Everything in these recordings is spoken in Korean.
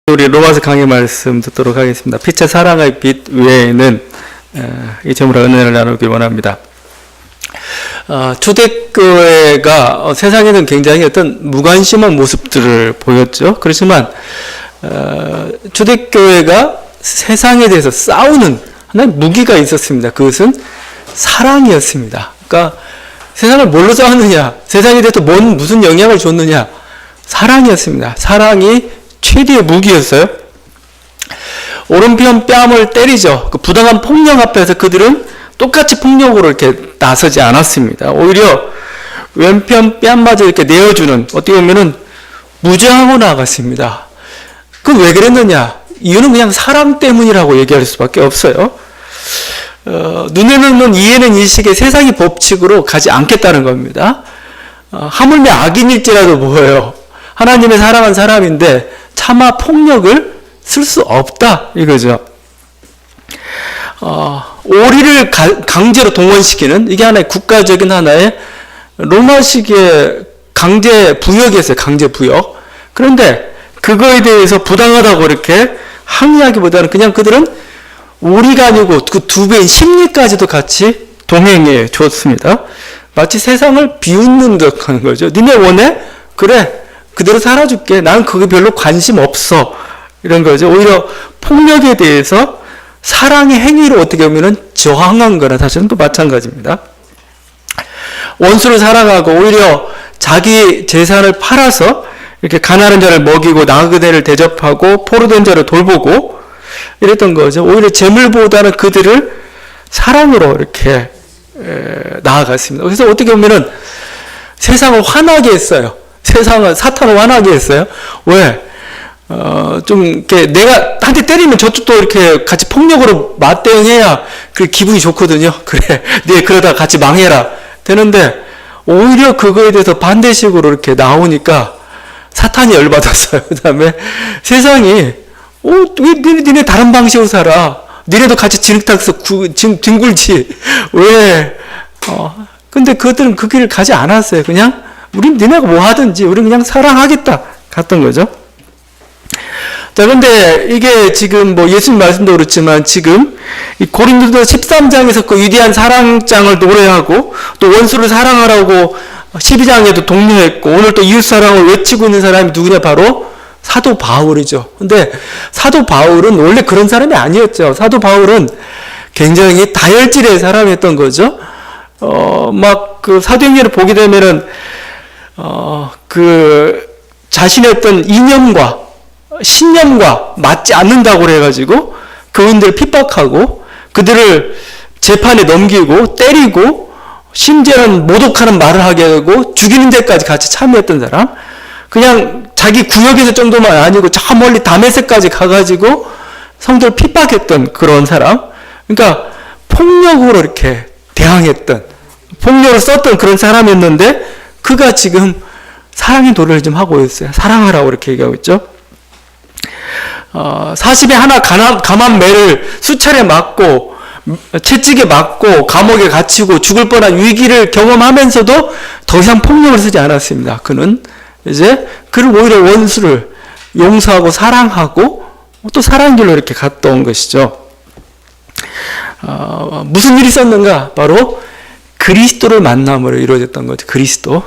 우리 로마서 강의 말씀 듣도록 하겠습니다. 빛의 사랑의 빛 외에는 이 점으로 은혜를 나누기 원합니다. 초대교회가 세상에는 굉장히 어떤 무관심한 모습들을 보였죠. 그렇지만 초대교회가 세상에 대해서 싸우는 하나의 무기가 있었습니다. 그것은 사랑이었습니다. 그러니까 세상을 뭘로 싸웠느냐, 세상에 대해서 무슨 영향을 줬느냐, 사랑이었습니다. 사랑이 최대의 무기였어요. 오른편 뺨을 때리죠. 그 부당한 폭력 앞에서 그들은 똑같이 폭력으로 이렇게 나서지 않았습니다. 오히려 왼편 뺨마저 이렇게 내어주는, 어떻게 보면은 무장하고 나갔습니다. 그럼 왜 그랬느냐? 이유는 그냥 사랑 때문이라고 얘기할 수밖에 없어요. 눈에는 이해는 일식의 세상의 법칙으로 가지 않겠다는 겁니다. 하물며 악인일지라도 뭐예요? 하나님의 사랑한 사람인데 차마 폭력을 쓸 수 없다 이거죠. 오리를 강제로 동원시키는, 이게 하나의 국가적인 하나의 로마식의 강제 부역이었어요. 강제 부역. 그런데 그거에 대해서 부당하다고 이렇게 항의하기보다는 그냥 그들은 오리가 아니고 그 두 배인 심리까지도 같이 동행해 줬습니다. 마치 세상을 비웃는 듯 하는 거죠. 니네 원해? 그래, 그대로 살아줄게. 난 그게 별로 관심 없어. 이런 거죠. 오히려 폭력에 대해서 사랑의 행위로 어떻게 보면 저항한 거나 사실은 또 마찬가지입니다. 원수를 사랑하고 오히려 자기 재산을 팔아서 이렇게 가난한 자를 먹이고 나그네를 대접하고 포로된 자를 돌보고 이랬던 거죠. 오히려 재물보다는 그들을 사랑으로 이렇게 나아갔습니다. 그래서 어떻게 보면은 세상을 화나게 했어요. 세상은 사탄을 화나게 했어요. 왜? 좀 이렇게 내가 한 대 때리면 저쪽도 이렇게 같이 폭력으로 맞대응해야 그 기분이 좋거든요. 그래, 네 그러다 같이 망해라 되는데 오히려 그거에 대해서 반대식으로 이렇게 나오니까 사탄이 열받았어요. 그다음에 세상이 왜 니네 다른 방식으로 살아? 니네도 같이 진흙탕에서 뒹굴지 왜? 근데 그들은 그 길을 가지 않았어요. 그냥 우린 니네가 뭐 하든지 우린 그냥 사랑하겠다 갔던 거죠. 자, 그런데 이게 지금 뭐 예수님 말씀도 그렇지만 지금 이 고린도서 13장에서 그 위대한 사랑장을 노래하고 또 원수를 사랑하라고 12장에도 독려했고 오늘 또 이웃 사랑을 외치고 있는 사람이 누구냐? 바로 사도 바울이죠. 근데 사도 바울은 원래 그런 사람이 아니었죠. 사도 바울은 굉장히 다혈질의 사람이었던 거죠. 막 그 사도행전을 보게 되면은 그 자신의 어떤 이념과 신념과 맞지 않는다고 그래가지고 교인들을 핍박하고 그들을 재판에 넘기고 때리고 심지어는 모독하는 말을 하게 하고 죽이는 데까지 같이 참여했던 사람. 그냥 자기 구역에서 정도만 아니고 저 멀리 다메섹까지 가가지고 성도를 핍박했던 그런 사람. 그러니까 폭력으로 이렇게 대항했던, 폭력을 썼던 그런 사람이었는데 그가 지금 사랑의 노래를 좀 하고 있어요. 사랑하라고 이렇게 얘기하고 있죠. 40에 하나 감한 매를 수차례 맞고 채찍에 맞고 감옥에 갇히고 죽을 뻔한 위기를 경험하면서도 더 이상 폭력을 쓰지 않았습니다. 그는 이제 그를 오히려 원수를 용서하고 사랑하고 또 사랑의 길로 이렇게 갔던 것이죠. 무슨 일이 있었는가? 바로 그리스도를 만남으로 이루어졌던 거죠. 그리스도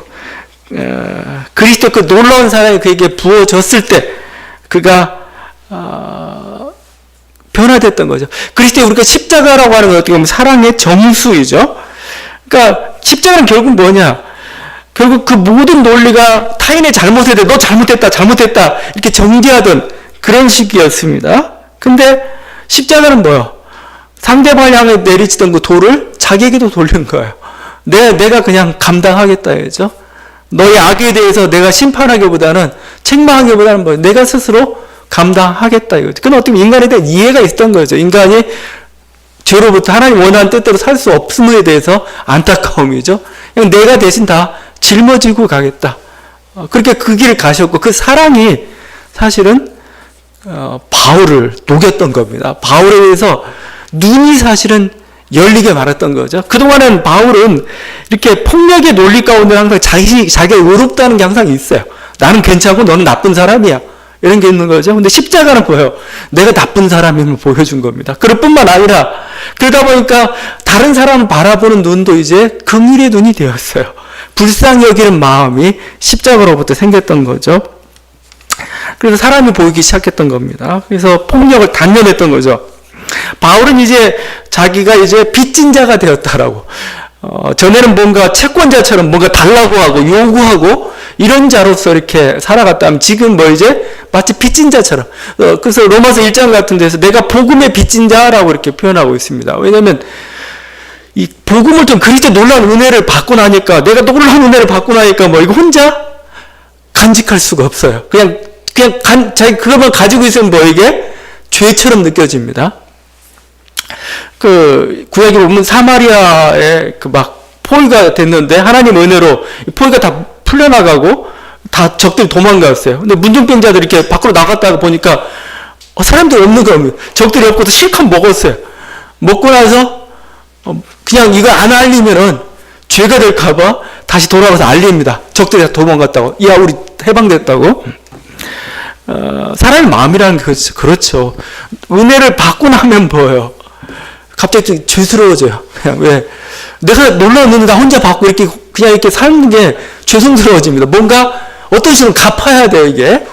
그 놀라운 사랑이 그에게 부어졌을 때 그가 변화됐던 거죠. 그리스도의 우리가 십자가라고 하는 건 어떻게 보면 사랑의 정수이죠. 그러니까 십자가는 결국 뭐냐? 결국 그 모든 논리가 타인의 잘못에 대해 너 잘못했다 이렇게 정죄하던 그런 식이었습니다. 근데 십자가는 뭐요? 상대방을 향해 내리치던 그 돌을 자기에게도 돌린 거예요. 내가 그냥 감당하겠다 이거죠. 너의 악에 대해서 내가 심판하기보다는 책망하기보다는 뭐 내가 스스로 감당하겠다 이거죠. 그건 어떻게 보면 인간에 대한 이해가 있었던 거죠. 인간이 죄로부터 하나님 원하는 뜻대로 살 수 없음에 대해서 안타까움이죠. 그냥 내가 대신 다 짊어지고 가겠다. 그렇게 그 길을 가셨고 그 사랑이 사실은 바울을 녹였던 겁니다. 바울에 대해서 눈이 사실은 열리게 말았던 거죠. 그동안은 바울은 이렇게 폭력의 논리 가운데 항상 자기가 의롭다는 게 항상 있어요. 나는 괜찮고 너는 나쁜 사람이야. 이런 게 있는 거죠. 근데 십자가는 뭐예요? 내가 나쁜 사람임을 보여준 겁니다. 그럴 뿐만 아니라 그러다 보니까 다른 사람을 바라보는 눈도 이제 긍휼의 눈이 되었어요. 불쌍히 여기는 마음이 십자가로부터 생겼던 거죠. 그래서 사람이 보이기 시작했던 겁니다. 그래서 폭력을 단련했던 거죠. 바울은 이제 자기가 이제 빚진 자가 되었다라고. 전에는 뭔가 채권자처럼 뭔가 달라고 하고 요구하고 이런 자로서 이렇게 살아갔다면 지금 뭐 이제 마치 빚진 자처럼. 그래서 로마서 1장 같은 데서 내가 복음의 빚진 자라고 이렇게 표현하고 있습니다. 왜냐면 이 복음을 좀 그리스도의 놀라운 은혜를 받고 나니까 내가 놀라운 은혜를 받고 나니까 뭐 이거 혼자 간직할 수가 없어요. 그냥 자기 그것만 가지고 있으면 뭐 이게 죄처럼 느껴집니다. 그 구약에 보면 사마리아에 그 막 포위가 됐는데 하나님 은혜로 포위가 다 풀려나가고 다 적들이 도망갔어요. 근데 문둥병자들이 이렇게 밖으로 나갔다가 보니까 사람들이 없는 겁니다. 적들이 없고도 실컷 먹었어요. 먹고 나서 그냥 이거 안 알리면은 죄가 될까봐 다시 돌아가서 알립니다. 적들이 다 도망갔다고. 야, 우리 해방됐다고. 사람의 마음이라는 게 그렇죠. 은혜를 받고 나면 뭐예요? 갑자기 죄스러워져요. 그냥 왜? 내가 놀라운 은혜 나 혼자 받고 이렇게 그냥 이렇게 사는 게 죄송스러워집니다. 뭔가 어떤 식으로 갚아야 돼요, 이게.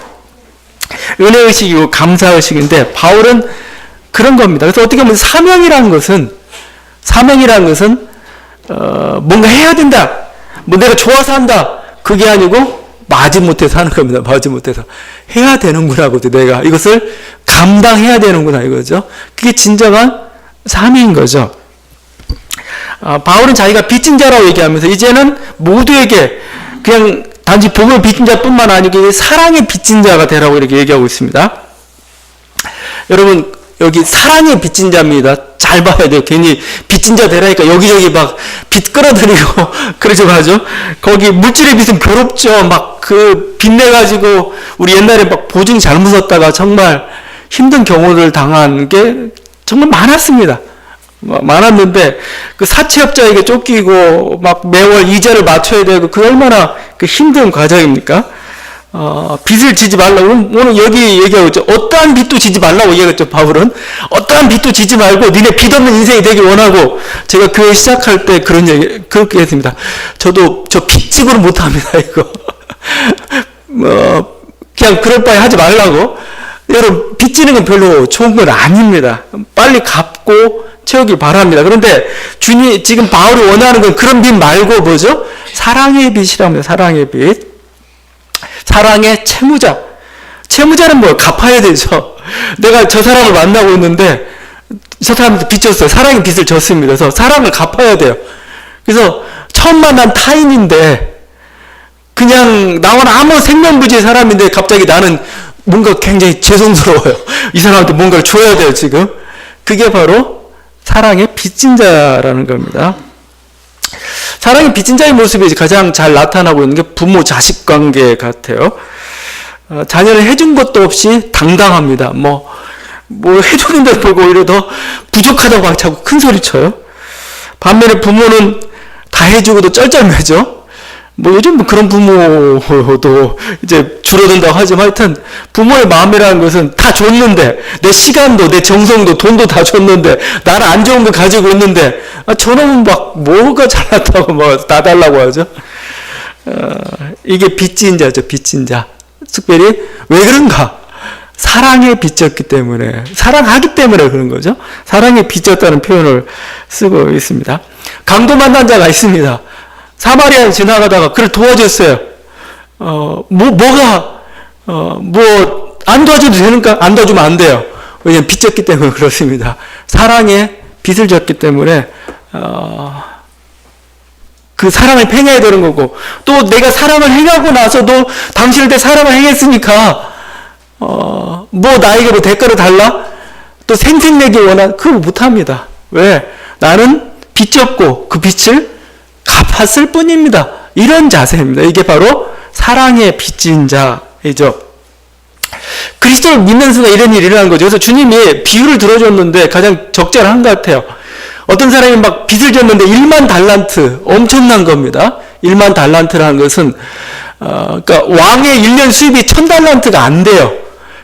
은혜의식이고 감사의식인데 바울은 그런 겁니다. 그래서 어떻게 보면 사명이라는 것은 뭔가 해야 된다. 뭐 내가 좋아서 한다. 그게 아니고 마지못해서 하는 겁니다. 마지못해서. 해야 되는구나. 내가 이것을 감당해야 되는구나. 이거죠. 그게 진정한 삶인 거죠. 바울은 자기가 빚진 자라고 얘기하면서 이제는 모두에게 그냥 단지 복음의 빚진 자뿐만 아니고 사랑의 빚진 자가 되라고 이렇게 얘기하고 있습니다. 여러분 여기 사랑의 빚진 자입니다. 잘 봐야 돼요. 괜히 빚진 자 되라니까 여기저기 막 빚 끌어들이고 그러지 마죠. 거기 물질의 빚은 괴롭죠. 막 그 빚 내가지고 우리 옛날에 막 보증 잘못 썼다가 정말 힘든 경우를 당한 게 정말 많았습니다. 많았는데 그 사채업자에게 쫓기고 막 매월 이자를 맞춰야 되고 그 얼마나 그 힘든 과정입니까? 빚을 지지 말라고 오늘 여기 얘기하고 있죠. 어떠한 빚도 지지 말라고 얘기했죠. 바울은 어떠한 빚도 지지 말고 니네 빚 없는 인생이 되길 원하고 제가 교회 시작할 때 그렇게 했습니다. 저도 저 빚지고는 못합니다. 이거 그냥 그럴 바에 하지 말라고. 여러분 빚지는 건 별로 좋은 건 아닙니다. 빨리 갚고 채우길 바랍니다. 그런데 주님 지금 바울이 원하는 건 그런 빚 말고 뭐죠? 사랑의 빚이랍니다. 사랑의 빚. 사랑의 채무자. 채무자는 뭐 갚아야 되죠. 내가 저 사람을 만나고 있는데 저 사람한테 빚졌어요. 사랑의 빚을 졌습니다. 그래서 사랑을 갚아야 돼요. 그래서 처음 만난 타인인데 그냥 나와는 아무 생명부지의 사람인데 갑자기 나는 뭔가 굉장히 죄송스러워요. 이 사람한테 뭔가를 줘야 돼요, 지금. 그게 바로 사랑의 빚진 자라는 겁니다. 사랑의 빚진 자의 모습이 가장 잘 나타나고 있는 게 부모 자식 관계 같아요. 자녀를 해준 것도 없이 당당합니다. 뭐 해주는데 보고 오히려 더 부족하다고 자꾸 큰 소리 쳐요. 반면에 부모는 다 해주고도 쩔쩔매죠. 뭐 요즘 그런 부모도 이제 줄어든다고 하지만 하여튼 부모의 마음이라는 것은 다 줬는데 내 시간도 내 정성도 돈도 다 줬는데 나는 안 좋은 거 가지고 있는데 저놈은 막 뭐가 잘났다고 막 다 달라고 하죠. 이게 빚진 자죠. 빚진 자. 특별히 왜 그런가? 사랑에 빚졌기 때문에 사랑하기 때문에 그런 거죠. 사랑에 빚졌다는 표현을 쓰고 있습니다. 강도 만난 자가 있습니다. 사마리아에 지나가다가 그를 도와줬어요. 안 도와줘도 되는가? 안 도와주면 안 돼요. 왜냐면 빚졌기 때문에 그렇습니다. 사랑에 빚을 졌기 때문에, 그 사랑을 행해야 되는 거고, 또 내가 사랑을 행하고 나서도 당신을 때 사랑을 행했으니까, 나에게 뭐 대가를 달라? 또 생색내기 그거 못합니다. 왜? 나는 빚졌고 그 빚을 갚았을 뿐입니다. 이런 자세입니다. 이게 바로 사랑의 빚진 자이죠. 그리스도를 믿는 순간 이런 일이 일어나는 거죠. 그래서 주님이 비유를 들어줬는데 가장 적절한 것 같아요. 어떤 사람이 막 빚을 졌는데 1만 달란트, 엄청난 겁니다. 1만 달란트라는 것은, 그러니까 왕의 1년 수입이 1000달란트가 안 돼요.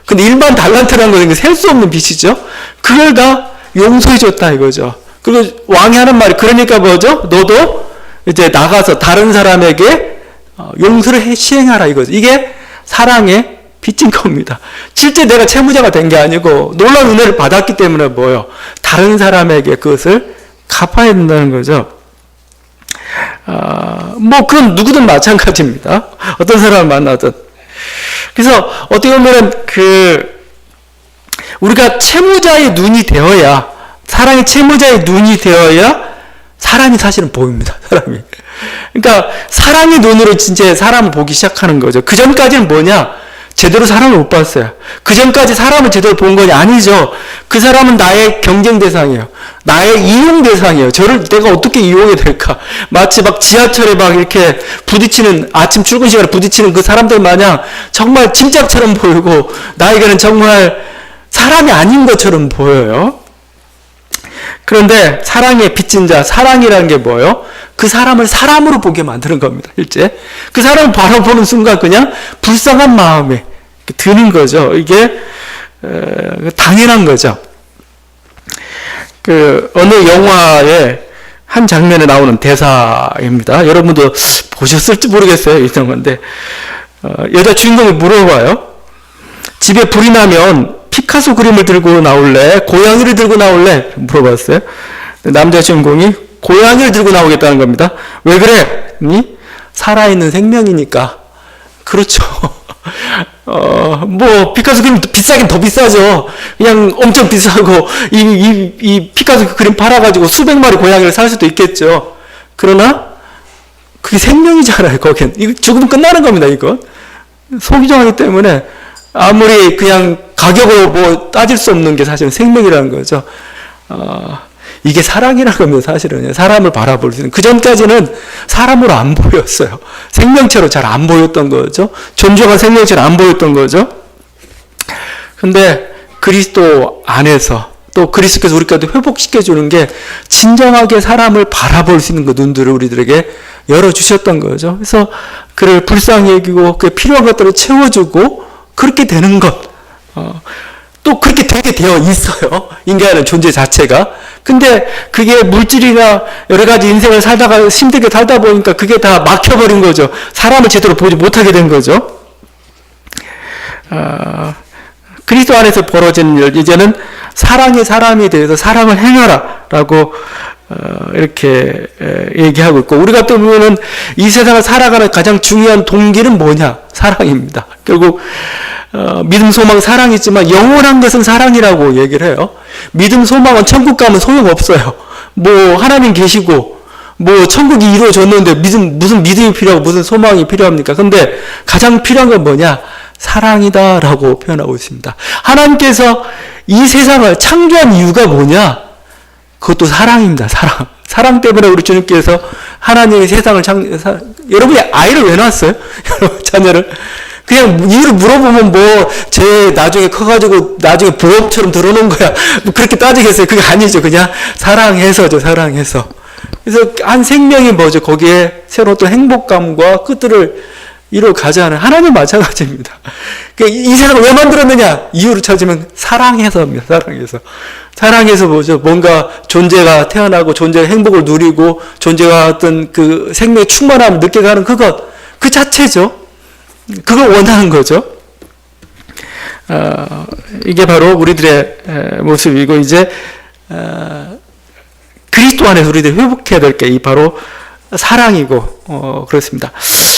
근데 일반 달란트라는 것은 셀 수 없는 빚이죠. 그걸 다 용서해 줬다 이거죠. 그리고 왕이 하는 말이 그러니까 뭐죠? 너도 이제 나가서 다른 사람에게 용서를 시행하라 이거죠. 이게 사랑의 빚진 겁니다. 실제 내가 채무자가 된 게 아니고 놀라운 은혜를 받았기 때문에 뭐요? 다른 사람에게 그것을 갚아야 된다는 거죠. 뭐 그건 누구든 마찬가지입니다. 어떤 사람을 만나든. 그래서 어떻게 보면 우리가 채무자의 눈이 되어야, 사랑의 채무자의 눈이 되어야 사람이 사실은 보입니다. 사람이. 그러니까 사랑의 눈으로 진짜 사람을 보기 시작하는 거죠. 그 전까지는 뭐냐? 제대로 사람을 못 봤어요. 그 전까지 사람을 제대로 본 건 아니죠. 그 사람은 나의 경쟁 대상이에요. 나의 이용 대상이에요. 저를 내가 어떻게 이용이 될까? 마치 막 지하철에 막 이렇게 부딪히는, 아침 출근 시간에 부딪히는 그 사람들 마냥 정말 짐짝처럼 보이고 나에게는 정말 사람이 아닌 것처럼 보여요. 그런데 사랑의 빚진 자, 사랑이라는 게 뭐예요? 그 사람을 사람으로 보게 만드는 겁니다. 실제 그 사람을 바라보는 순간 그냥 불쌍한 마음이 드는 거죠. 이게 당연한 거죠. 어느 영화의 한 장면에 나오는 대사입니다. 여러분도 보셨을지 모르겠어요. 이런 건데 여자 주인공이 물어봐요. 집에 불이 나면 피카소 그림을 들고 나올래? 고양이를 들고 나올래? 물어봤어요. 남자 주인공이 고양이를 들고 나오겠다는 겁니다. 왜 그래? 살아있는 생명이니까. 그렇죠. 뭐 피카소 그림 비싸긴 더 비싸죠. 그냥 엄청 비싸고 이 피카소 그림 팔아가지고 수백 마리 고양이를 살 수도 있겠죠. 그러나 그게 생명이잖아요. 거긴 이거 죽으면 끝나는 겁니다. 이거 소기정하기 때문에 아무리 그냥 가격으로 뭐 따질 수 없는 게 사실은 생명이라는 거죠. 이게 사랑이라는 겁니다. 사실은 사람을 바라볼 수 있는. 그 전까지는 사람으로 안 보였어요. 생명체로 잘 안 보였던 거죠. 존재가 생명체로 안 보였던 거죠. 근데 그리스도 안에서 또 그리스도께서 우리까지 회복시켜주는 게 진정하게 사람을 바라볼 수 있는 그 눈들을 우리들에게 열어주셨던 거죠. 그래서 그를 불쌍히 여기고 그에 필요한 것들을 채워주고 그렇게 되는 것. 또 그렇게 되게 되어 있어요. 인간의 존재 자체가. 근데 그게 물질이나 여러 가지 인생을 살다가 힘들게 살다 보니까 그게 다 막혀버린 거죠. 사람을 제대로 보지 못하게 된 거죠. 그리스도 안에서 벌어지는 일, 이제는 사랑의 사람이 되어서 사랑을 행하라 라고 이렇게 얘기하고 있고, 우리가 또 보면은 이 세상을 살아가는 가장 중요한 동기는 뭐냐? 사랑입니다. 결국 믿음, 소망, 사랑이지만 영원한 것은 사랑이라고 얘기를 해요. 믿음, 소망은 천국 가면 소용없어요. 뭐 하나님 계시고 뭐 천국이 이루어졌는데 무슨 믿음이 필요하고 무슨 소망이 필요합니까? 근데 가장 필요한 건 뭐냐? 사랑이다라고 표현하고 있습니다. 하나님께서 이 세상을 창조한 이유가 뭐냐? 그것도 사랑입니다. 사랑 때문에 우리 주님께서 하나님의 세상을 여러분이 아이를 왜 낳았어요? 자녀를. 그냥 이유를 물어보면 쟤 나중에 커가지고 나중에 보험처럼 들어놓은 거야. 뭐 그렇게 따지겠어요? 그게 아니죠. 그냥 사랑해서죠. 사랑해서. 그래서 한 생명이 뭐죠? 거기에 새로운 또 행복감과 끝들을 이루어가자는 하나님 마찬가지입니다. 그러니까 이 세상을 왜 만들었느냐? 이유를 찾으면 사랑해서입니다. 사랑해서. 사랑해서 뭐죠? 뭔가 존재가 태어나고 존재가 행복을 누리고 존재가 어떤 그 생명의 충만함을 느껴가는 그것, 그 자체죠. 그걸 원하는 거죠. 이게 바로 우리들의 모습이고, 이제 그리스도 안에서 우리들이 회복해야 될 게 이 바로 사랑이고, 그렇습니다.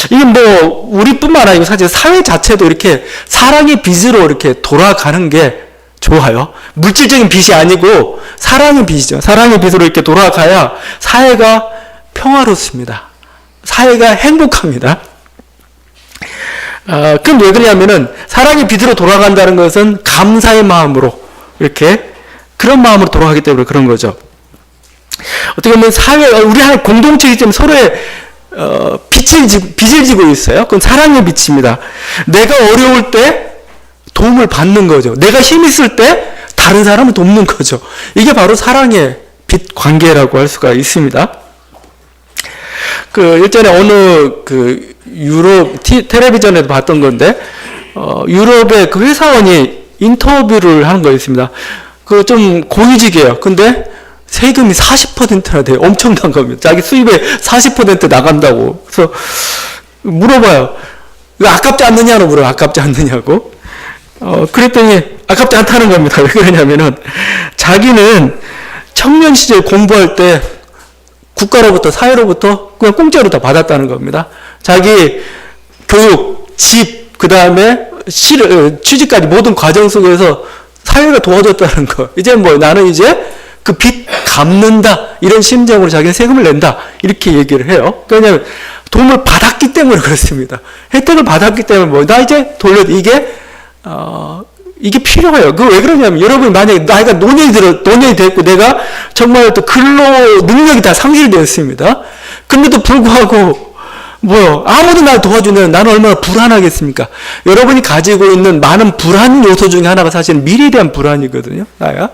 이게 뭐 우리뿐만 아니고 사실 사회 자체도 이렇게 사랑의 빚으로 이렇게 돌아가는 게 좋아요. 물질적인 빚이 아니고 사랑의 빚이죠. 사랑의 빚으로 이렇게 돌아가야 사회가 평화롭습니다. 사회가 행복합니다. 그럼 왜 그러냐면은 사랑의 빚으로 돌아간다는 것은 감사의 마음으로 이렇게 그런 마음으로 돌아가기 때문에 그런 거죠. 어떻게 보면 우리 하나의 공동체이기 때문에 서로의 빚을 지고 있어요. 그건 사랑의 빚입니다. 내가 어려울 때 도움을 받는 거죠. 내가 힘 있을 때 다른 사람을 돕는 거죠. 이게 바로 사랑의 빚 관계라고 할 수가 있습니다. 예전에 어느 유럽 텔레비전에도 봤던 건데, 유럽의 그 회사원이 인터뷰를 하는 거였습니다. 그 좀 고위직이에요. 근데 세금이 40%나 돼요. 엄청난 겁니다. 자기 수입의 40% 나간다고. 그래서 물어봐요. 이거 아깝지 않느냐고 물어요. 아깝지 않느냐고. 그랬더니 아깝지 않다는 겁니다. 왜 그러냐면은 자기는 청년 시절 공부할 때 국가로부터 사회로부터 그냥 공짜로 다 받았다는 겁니다. 자기 교육, 집, 그 다음에 취직까지 모든 과정 속에서 사회가 도와줬다는 거. 이제 뭐 나는 이제 그 빚 갚는다 이런 심정으로 자기는 세금을 낸다 이렇게 얘기를 해요. 왜냐하면 도움을 받았기 때문에 그렇습니다. 혜택을 받았기 때문에 뭐 나 이제 돌려 이게 필요해요. 그 왜 그러냐면 여러분 만약에 나이가 노년이 됐고 내가 정말 또 근로 능력이 다 상실되었습니다. 근데도 불구하고 아무도 날 도와주면 나는 얼마나 불안하겠습니까? 여러분이 가지고 있는 많은 불안 요소 중에 하나가 사실은 미래에 대한 불안이거든요. 나야.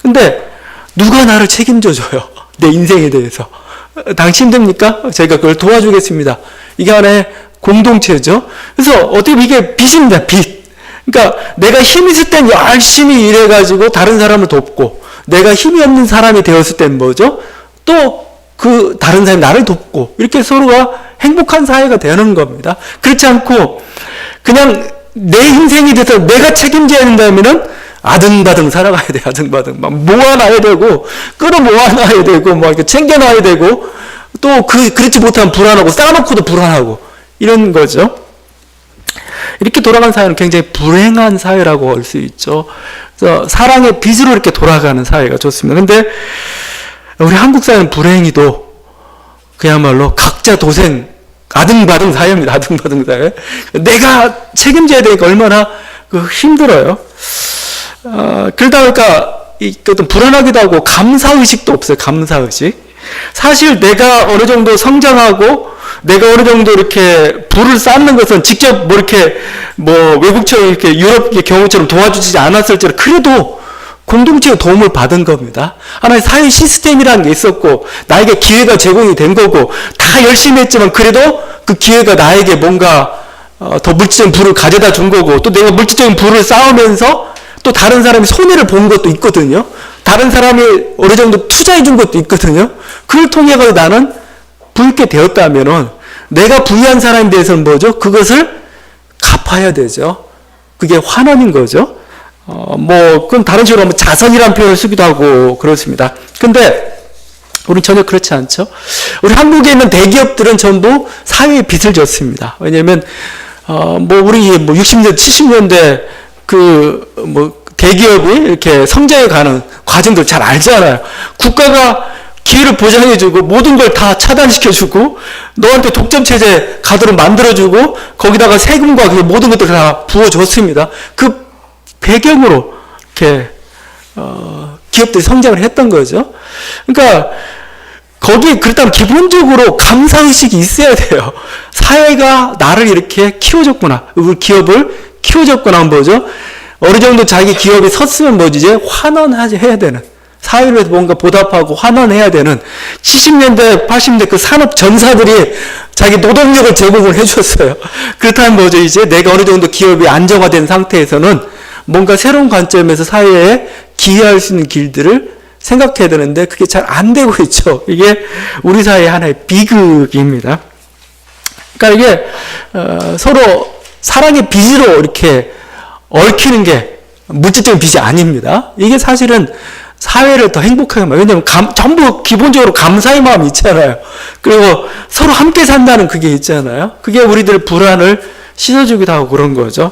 근데 누가 나를 책임져줘요? 내 인생에 대해서. 당신 됩니까? 제가 그걸 도와주겠습니다. 이게 하나의 공동체죠. 그래서 어떻게 보면 이게 빚입니다. 빚. 그러니까 내가 힘이 있을 땐 열심히 일해가지고 다른 사람을 돕고 내가 힘이 없는 사람이 되었을 땐 뭐죠? 또 그 다른 사람이 나를 돕고 이렇게 서로가 행복한 사회가 되는 겁니다. 그렇지 않고 그냥 내 인생이 돼서 내가 책임져야 된다면은 아등바등 살아가야 돼. 아등바등 막 모아놔야 되고 끌어모아놔야 되고 막 이렇게 챙겨놔야 되고 또 그렇지 못하면 불안하고 쌓아놓고도 불안하고 이런 거죠. 이렇게 돌아가는 사회는 굉장히 불행한 사회라고 할 수 있죠. 그래서 사랑의 빚으로 이렇게 돌아가는 사회가 좋습니다. 근데 우리 한국 사회는 불행히도 그야말로 각자 도생 아등바등 사회입니다. 아등바등 사회. 내가 책임져야 되니까 얼마나 힘들어요. 그러다 보니까 어떤 불안하기도 하고 감사의식도 없어요. 감사의식. 사실 내가 어느 정도 성장하고 내가 어느 정도 이렇게 부를 쌓는 것은 직접 외국처럼 이렇게 유럽 경우처럼 도와주지 않았을지라도 그래도 공동체의 도움을 받은 겁니다. 하나의 사회 시스템이라는 게 있었고 나에게 기회가 제공이 된 거고 다 열심히 했지만 그래도 그 기회가 나에게 뭔가 더 물질적인 부를 가져다 준 거고 또 내가 물질적인 부를 쌓으면서 또 다른 사람이 손해를 본 것도 있거든요. 다른 사람이 어느 정도 투자해 준 것도 있거든요. 그걸 통해 나는 부유하게 되었다면은 내가 부유한 사람에 대해서는 뭐죠? 그것을 갚아야 되죠. 그게 환원인 거죠. 그건 다른 식으로 하면 자선이라는 표현을 쓰기도 하고 그렇습니다. 근데 우리는 전혀 그렇지 않죠. 우리 한국에 있는 대기업들은 전부 사회에 빚을 졌습니다. 왜냐면 우리 60년대, 70년대 대기업이 이렇게 성장해 가는 과정들 잘 알잖아요. 국가가 기회를 보장해주고 모든 걸 다 차단시켜주고 너한테 독점체제 가도록 만들어주고 거기다가 세금과 모든 것들 다 부어줬습니다. 그 배경으로 이렇게 기업들이 성장을 했던 거죠. 그러니까 그렇다면 기본적으로 감사의식이 있어야 돼요. 사회가 나를 이렇게 키워줬구나. 우리 기업을 키워줬구나 하면 뭐죠? 어느 정도 자기 기업이 섰으면 이제 환원해야 되는 사회를 위해서 뭔가 보답하고 환원해야 되는 70년대, 80년대 그 산업 전사들이 자기 노동력을 제공을 해줬어요. 그렇다면 이제 내가 어느 정도 기업이 안정화된 상태에서는 뭔가 새로운 관점에서 사회에 기여할 수 있는 길들을 생각해야 되는데 그게 잘 안 되고 있죠. 이게 우리 사회의 하나의 비극입니다. 그러니까 이게 서로 사랑의 빚으로 이렇게 얽히는 게 물질적인 빚이 아닙니다. 이게 사실은 사회를 더 행복하게 왜냐하면 전부 기본적으로 감사의 마음이 있잖아요. 그리고 서로 함께 산다는 그게 있잖아요. 그게 우리들 불안을 씻어주기도 하고 그런 거죠.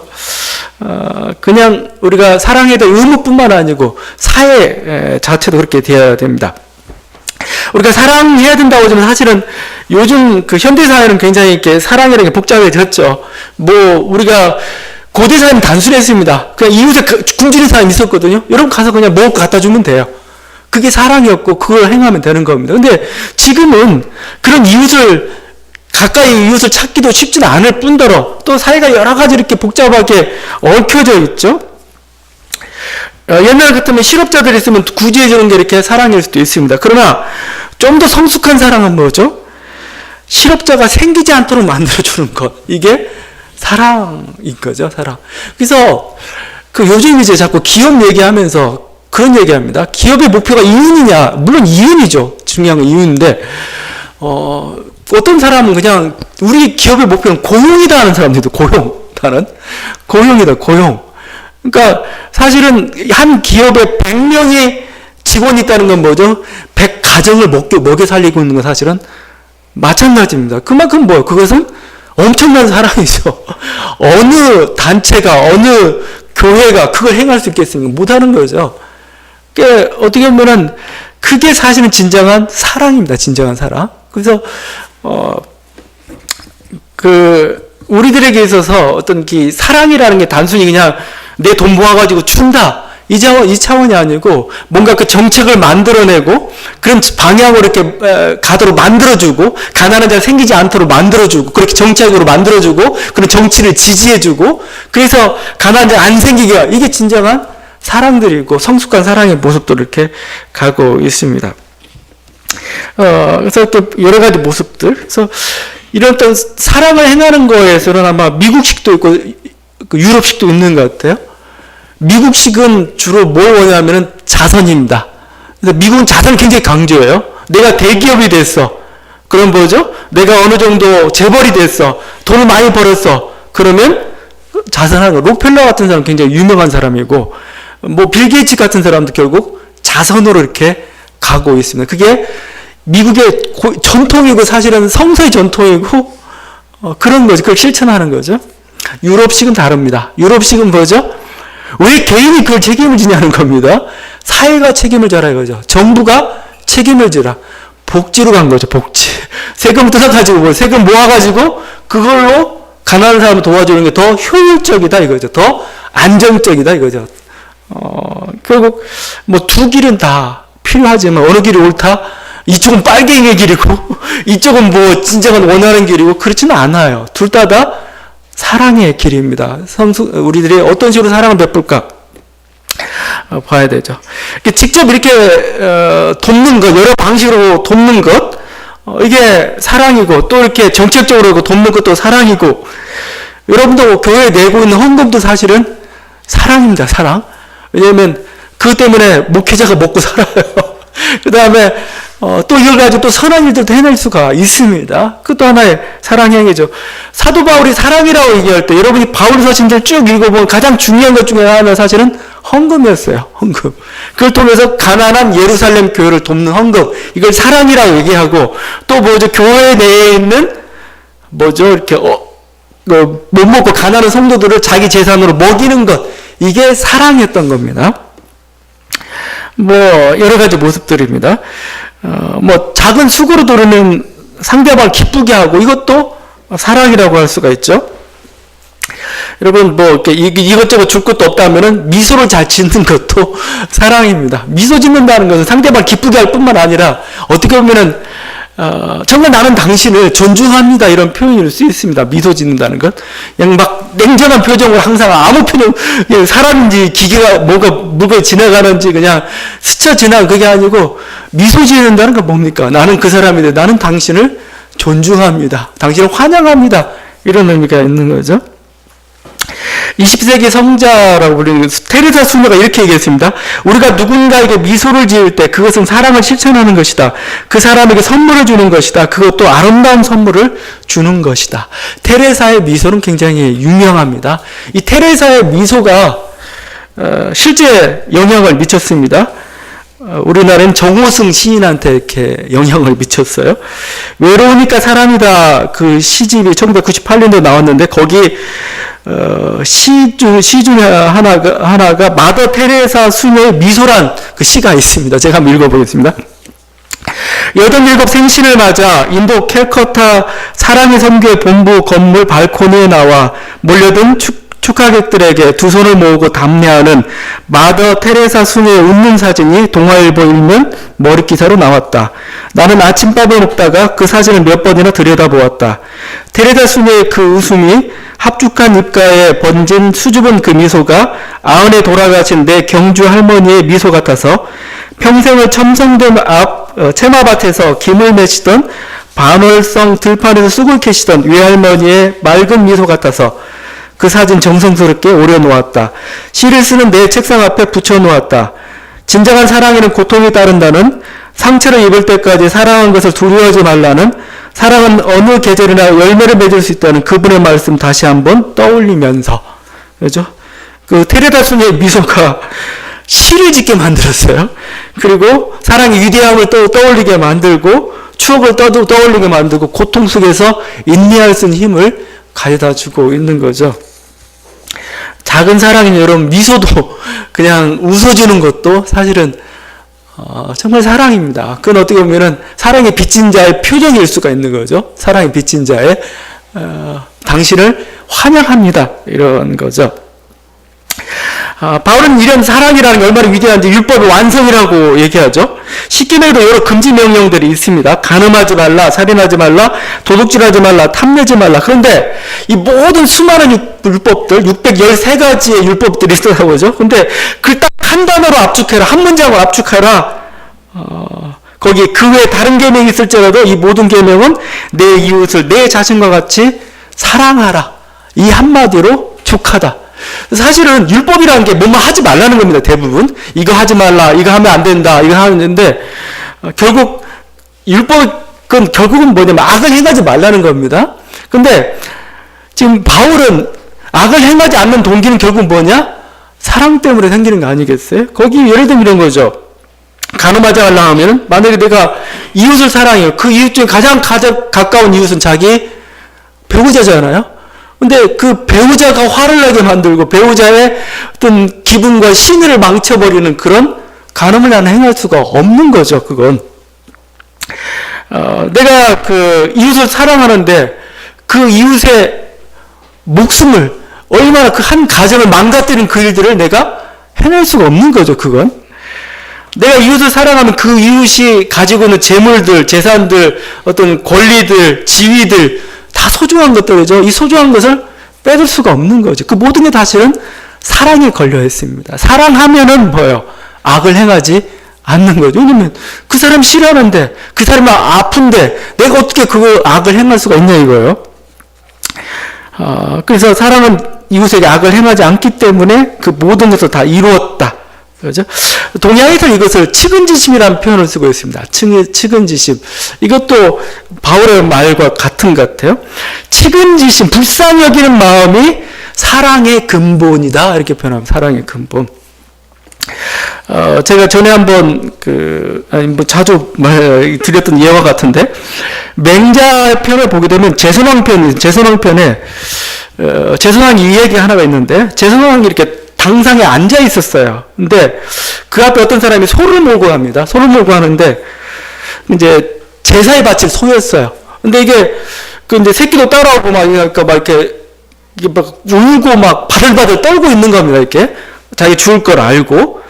그냥 우리가 사랑해야 될 의무뿐만 아니고 사회 자체도 그렇게 되어야 됩니다. 우리가 사랑해야 된다고 하지만 사실은 요즘 현대사회는 굉장히 이렇게 사랑이라는 게 복잡해졌죠. 우리가 고대 사회는 단순했습니다. 그냥 이웃에 굶주린 사람이 있었거든요. 여러분 가서 그냥 먹을 거 갖다 주면 돼요. 그게 사랑이었고 그걸 행하면 되는 겁니다. 근데 지금은 그런 가까이 이웃을 찾기도 쉽지는 않을 뿐더러 또 사회가 여러 가지 이렇게 복잡하게 얽혀져 있죠. 옛날 같으면 실업자들이 있으면 구제해주는 게 이렇게 사랑일 수도 있습니다. 그러나 좀 더 성숙한 사랑은 뭐죠? 실업자가 생기지 않도록 만들어주는 것. 이게 사랑인 거죠, 사랑. 그래서 그 요즘 이제 자꾸 기업 얘기하면서 그런 얘기합니다. 기업의 목표가 이윤이냐? 물론 이윤이죠. 중요한 건 이윤인데 어떤 사람은 그냥 우리 기업의 목표는 고용이다 하는 사람들도 고용이다, 고용. 그러니까 사실은 한 기업에 100명의 직원이 있다는 건 뭐죠? 100가정을 먹여 살리고 있는 건 사실은 마찬가지입니다. 그만큼 뭐예요? 그것은 엄청난 사랑이죠. 어느 단체가, 어느 교회가 그걸 행할 수 있겠습니까? 못하는 거죠. 그러니까 어떻게 보면은 그게 사실은 진정한 사랑입니다. 진정한 사랑. 그래서 우리들에게 있어서 어떤 사랑이라는 게 단순히 그냥 내 돈 모아가지고 준다. 이 차원이 아니고 뭔가 그 정책을 만들어내고 그런 방향으로 이렇게 가도록 만들어주고 가난한 자가 생기지 않도록 만들어주고 그렇게 정책으로 만들어주고 그런 정치를 지지해주고 그래서 가난한 자가 안 생기게 이게 진정한 사랑들이고 성숙한 사랑의 모습도 이렇게 가고 있습니다. 그래서 이렇게 여러 가지 모습들. 그래서 이런 어떤 사랑을 행하는 거에서는 아마 미국식도 있고 유럽식도 있는 것 같아요. 미국식은 주로 뭘 원하냐면은 자선입니다. 그래서 미국은 자선을 굉장히 강조해요. 내가 대기업이 됐어. 그럼 뭐죠? 내가 어느 정도 재벌이 됐어. 돈을 많이 벌었어. 그러면 자선하는 거. 록펠러 같은 사람은 굉장히 유명한 사람이고 뭐 빌 게이츠 같은 사람도 결국 자선으로 이렇게 가고 있습니다. 그게 미국의 전통이고 사실은 성서의 전통이고 그런 거죠. 그걸 실천하는 거죠. 유럽식은 다릅니다. 유럽식은 뭐죠? 왜 개인이 그걸 책임을 지냐는 겁니다. 사회가 책임을 져라 이거죠. 정부가 책임을 지라. 복지로 간 거죠. 복지. 세금 뜯어가지고 세금 모아가지고 그걸로 가난한 사람을 도와주는 게 더 효율적이다 이거죠. 더 안정적이다 이거죠. 결국 뭐 두 길은 다 필요하지만 어느 길이 옳다? 이쪽은 빨갱이의 길이고 이쪽은 뭐 진정한 원하는 길이고 그렇지는 않아요. 둘 다 사랑의 길입니다. 우리들이 어떤 식으로 사랑을 베풀까 봐야 되죠. 직접 이렇게 돕는 것, 여러 방식으로 돕는 것 이게 사랑이고 또 이렇게 정책적으로 돕는 것도 사랑이고 여러분도 교회에 내고 있는 헌금도 사실은 사랑입니다. 사랑. 왜냐하면 그것 때문에 목회자가 먹고 살아요. 그 다음에 또 이걸 가지고 또 선한 일들도 해낼 수가 있습니다. 그것도 하나의 사랑의 행위죠. 사도 바울이 사랑이라고 얘기할 때 여러분이 바울 서신들 쭉 읽어보면 가장 중요한 것 중에 하나는 사실은 헌금이었어요. 헌금. 그걸 통해서 가난한 예루살렘 교회를 돕는 헌금. 이걸 사랑이라고 얘기하고 또 뭐죠? 교회 내에 있는 뭐죠? 이렇게 못 먹고 가난한 성도들을 자기 재산으로 먹이는 것. 이게 사랑이었던 겁니다. 뭐 여러 가지 모습들입니다. 뭐 작은 수고로 도르면 상대방을 기쁘게 하고 이것도 사랑이라고 할 수가 있죠. 여러분 뭐 이렇게 이것저것 줄 것도 없다면은 미소를 잘 짓는 것도 사랑입니다. 미소 짓는다는 것은 상대방을 기쁘게 할 뿐만 아니라 어떻게 보면은 정말 나는 당신을 존중합니다 이런 표현일 수 있습니다. 미소 짓는다는 것. 그냥 막 냉정한 표정으로 항상 아무 표정 사람인지 기계가 뭐가 물건이 지나가는지 그냥 스쳐 지나가 그게 아니고 미소 짓는다는 건 뭡니까? 나는 그 사람인데 나는 당신을 존중합니다. 당신을 환영합니다. 이런 의미가 있는 거죠. 20세기 성자라고 불리는 테레사 수녀가 이렇게 얘기했습니다. 우리가 누군가에게 미소를 지을 때 그것은 사랑을 실천하는 것이다. 그 사람에게 선물을 주는 것이다. 그것도 아름다운 선물을 주는 것이다. 테레사의 미소는 굉장히 유명합니다. 이 테레사의 미소가 실제 영향을 미쳤습니다. 우리나라는 정호승 시인한테 이렇게 영향을 미쳤어요. 외로우니까 사람이다. 그 시집이 1998년도에 나왔는데 거기 시 중에 하나가 마더 테레사 수녀의 미소란 그 시가 있습니다. 제가 한번 읽어보겠습니다. 87 생신을 맞아 인도 캘커타 사랑의 선교회 본부 건물 발코니에 나와 몰려든 축하객들에게 두 손을 모으고 답례하는 마더 테레사 수녀의 웃는 사진이 동아일보 일면 머릿기사로 나왔다. 나는 아침밥을 먹다가 그 사진을 몇 번이나 들여다보았다. 테레사 수녀의 그 웃음이 합죽한 입가에 번진 수줍은 그 미소가 아흔에 돌아가신 내 경주 할머니의 미소 같아서 평생을 첨성된 앞 채마밭에서 김을 매시던 반월성 들판에서 쑥을 캐시던 외할머니의 맑은 미소 같아서 그 사진 정성스럽게 오려놓았다. 시를 쓰는 내 책상 앞에 붙여놓았다. 진정한 사랑에는 고통이 따른다는, 상처를 입을 때까지 사랑한 것을 두려워하지 말라는, 사랑은 어느 계절이나 열매를 맺을 수 있다는 그분의 말씀 다시 한번 떠올리면서, 그죠? 그 테레다 순의 미소가 시를 짓게 만들었어요. 그리고 사랑의 위대함을 떠올리게 만들고, 추억을 떠올리게 만들고, 고통 속에서 인내할 수 있는 힘을 가져다 주고 있는 거죠. 작은 사랑이 여러분, 미소도 그냥 웃어주는 것도 사실은 정말 사랑입니다. 그건 어떻게 보면은 사랑에 빚진 자의 표정일 수가 있는 거죠. 사랑에 빚진 자의 당신을 환영합니다. 이런 거죠. 바울은 이런 사랑이라는 게 얼마나 위대한지 율법의 완성이라고 얘기하죠. 십계명에도 여러 금지 명령들이 있습니다. 간음하지 말라, 살인하지 말라, 도둑질하지 말라, 탐내지 말라. 그런데 이 모든 수많은 율법들, 613가지의 율법들이 있다고 하죠. 근데 그걸 딱 한 단어로 압축해라, 한 문장으로 압축해라. 거기 그 외에 다른 계명이 있을지라도 이 모든 계명은 내 이웃을 내 자신과 같이 사랑하라. 이 한마디로 족하다. 사실은 율법이라는 게 뭐뭐 하지 말라는 겁니다. 대부분 이거 하지 말라, 이거 하면 안 된다, 이거 하면 되는데 결국 율법은 결국은 뭐냐면 악을 행하지 말라는 겁니다. 근데 지금 바울은 악을 행하지 않는 동기는 결국 뭐냐? 사랑 때문에 생기는 거 아니겠어요? 거기 예를 들면 이런 거죠. 간음하지 말라 하면은 만약에 내가 이웃을 사랑해요. 그 이웃 중에 가장 가까운 이웃은 자기 배우자잖아요. 근데 그 배우자가 화를 나게 만들고 배우자의 어떤 기분과 신의를 망쳐버리는 그런 간음을 나는 행할 수가 없는 거죠. 그건 내가 그 이웃을 사랑하는데 그 이웃의 목숨을 얼마나 그 한 가정을 망가뜨리는 그 일들을 내가 해낼 수가 없는 거죠. 그건 내가 이웃을 사랑하면 그 이웃이 가지고 있는 재물들, 재산들, 어떤 권리들, 지위들 다 소중한 것들이죠. 이 소중한 것을 빼둘 수가 없는 거죠. 그 모든 게 사실은 사랑에 걸려 있습니다. 사랑하면은 뭐예요? 악을 행하지 않는 거죠. 왜냐면 그 사람 싫어하는데, 그 사람이 아픈데 내가 어떻게 그 악을 행할 수가 있냐 이거예요. 그래서 사랑은 이웃에게 악을 행하지 않기 때문에 그 모든 것을 다 이루었다. 그죠? 동양에서 이것을 측은지심이라는 표현을 쓰고 있습니다. 측은지심. 이것도 바울의 말과 같은 것 같아요. 측은지심, 불쌍히 여기는 마음이 사랑의 근본이다. 이렇게 표현합니다. 사랑의 근본. 제가 전에 한번 자주 드렸던 예와 같은데, 맹자 편을 보게 되면 제선왕편에 제선왕 이 얘기 하나가 있는데, 제선왕이 이렇게 당상에 앉아 있었어요. 근데 그 앞에 어떤 사람이 소를 몰고 갑니다. 소를 몰고 하는데 이제 제사에 바칠 소였어요. 근데 이게 이제 새끼도 따라오고 막 이렇게 막 울고 막 바들바들 떨고 있는 겁니다. 이렇게 자기 죽을 걸 알고.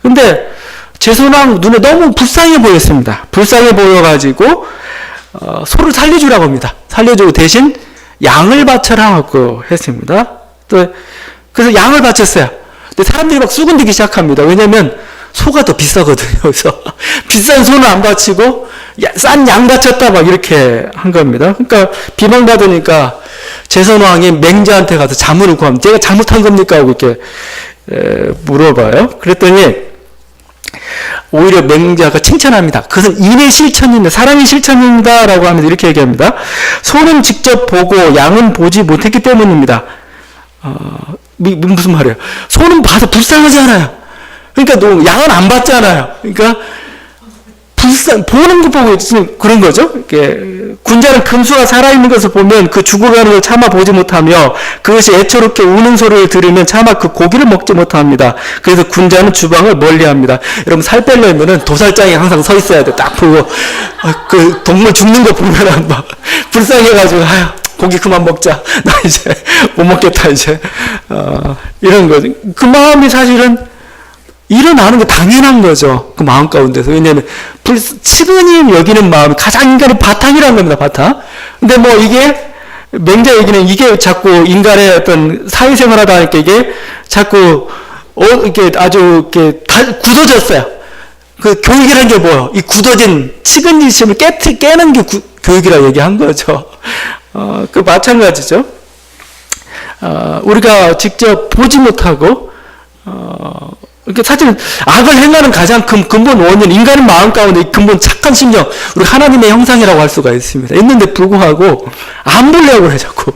근데 제선왕 눈에 너무 불쌍해 보였습니다. 불쌍해 보여가지고 소를 살려주라고 합니다. 살려주고 대신 양을 바쳐라고 했습니다. 그래서 양을 바쳤어요. 근데 사람들이 막 수군대기 시작합니다. 왜냐면 소가 더 비싸거든요. 그래서 비싼 소는 안 바치고 싼 양 바쳤다 막 이렇게 한 겁니다. 그러니까 비방받으니까 제선왕이 맹자한테 가서 자문을 구하면 제가 잘못한 겁니까? 하고 이렇게 물어봐요. 그랬더니 오히려 맹자가 칭찬합니다. 그것은 인의 실천입니다. 사랑의 실천입니다. 라고 하면서 이렇게 얘기합니다. 소는 직접 보고 양은 보지 못했기 때문입니다. 무슨 말이에요? 소는 봐서 불쌍하잖아요. 그러니까 너 양은 안 봤잖아요. 그러니까 보는 거 보고 그런 거죠. 이렇게 군자는 금수가 살아있는 것을 보면 그 죽어가는 걸 차마 보지 못하며 그것이 애처롭게 우는 소리를 들으면 차마 그 고기를 먹지 못합니다. 그래서 군자는 주방을 멀리합니다. 여러분 살 빼려면은 도살장에 항상 서 있어야 돼. 딱 보고 그 동물 죽는 거 보면 막 불쌍해가지고 아유. 고기 그만 먹자. 나 이제 못 먹겠다 이제. 이런 거죠. 그 마음이 사실은 일어나는 게 당연한 거죠. 그 마음 가운데서. 왜냐하면 측은히 여기는 마음이 가장 인간의 바탕이라는 겁니다. 바탕. 근데 뭐 이게 맹자 얘기는 이게 자꾸 인간의 어떤 사회생활하다 보니까 이게 자꾸 이렇게 아주 이렇게 굳어졌어요. 그 교육이라는 게 뭐예요? 이 굳어진 측은지심을 깨는 게 교육이라 얘기한 거죠. 그 마찬가지죠. 우리가 직접 보지 못하고, 그러니까 사실은 악을 행하는 가장 근본 원인, 인간의 마음 가운데 이 근본 착한 심령, 우리 하나님의 형상이라고 할 수가 있습니다. 있는데 불구하고 안 보려고 그래, 자꾸.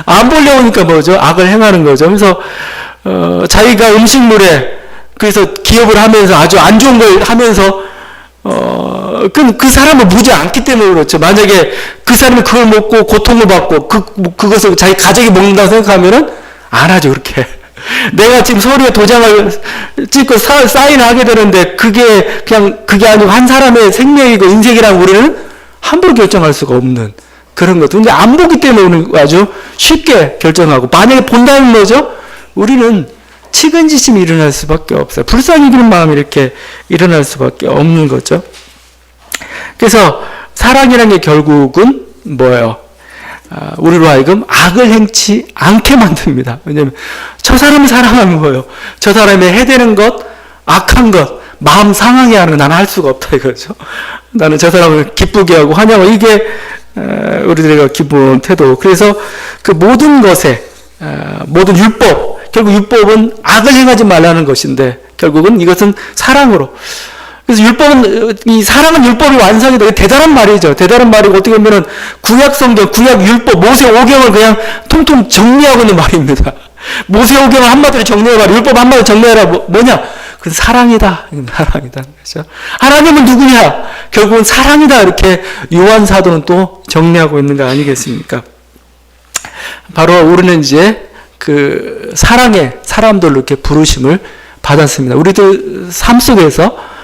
안 보려고 하니까 뭐죠? 악을 행하는 거죠. 그래서 자기가 음식물에 그래서 기업을 하면서 아주 안 좋은 걸 하면서 그 사람을 무지 않기 때문에 그렇죠. 만약에 그 사람이 그걸 먹고 고통을 받고 그것을 자기 가족이 먹는다고 생각하면은 안 하죠, 그렇게. 내가 지금 서류에 도장을 찍고 사인을 하게 되는데 그게 아니고 한 사람의 생명이고 인생이라고 우리는 함부로 결정할 수가 없는 그런 것도. 근데 안 보기 때문에 우리는 아주 쉽게 결정하고, 만약에 본다면 뭐죠? 우리는 측은지심이 일어날 수밖에 없어요. 불쌍히 여기는 마음이 이렇게 일어날 수밖에 없는 거죠. 그래서 사랑이라는 게 결국은 뭐예요? 우리로 하여금 악을 행치 않게 만듭니다. 왜냐하면 저 사람을 사랑하면 뭐예요? 저 사람이 해대는 것, 악한 것, 마음 상하게 하는 거 나는 할 수가 없다 이거죠. 나는 저 사람을 기쁘게 하고 환영하고, 이게 우리들의 기쁜 태도. 그래서 그 모든 것에 모든 율법, 결국 율법은 악을 행하지 말라는 것인데 결국은 이것은 사랑으로. 그래서 이 사랑은 율법의 완성이다. 대단한 말이죠. 대단한 말이고, 어떻게 보면은 구약 성경, 구약 율법, 모세 오경을 그냥 통통 정리하고 있는 말입니다. 모세 오경을 한마디로 정리해라. 율법 한마디로 정리해라. 뭐냐? 그래서 사랑이다. 사랑이다. 그렇죠? 하나님은 누구냐? 결국은 사랑이다. 이렇게 요한 사도는 또 정리하고 있는 거 아니겠습니까? 바로 우리는 이제 그 사랑의 사람들로 이렇게 부르심을 받았습니다. 우리들 삶 속에서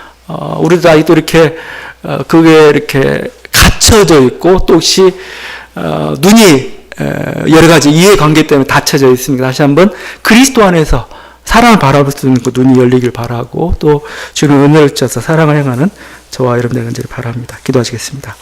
우리도 아직도 이렇게 그게 이렇게 갇혀져 있고, 또 혹시 눈이 여러 가지 이해관계 때문에 닫혀져 있습니다. 다시 한번 그리스도 안에서 사랑을 바라볼 수 있는 그 눈이 열리길 바라고, 또 주님의 은혜를 주셔서 사랑을 행하는 저와 여러분들 간절히 바랍니다. 기도하시겠습니다.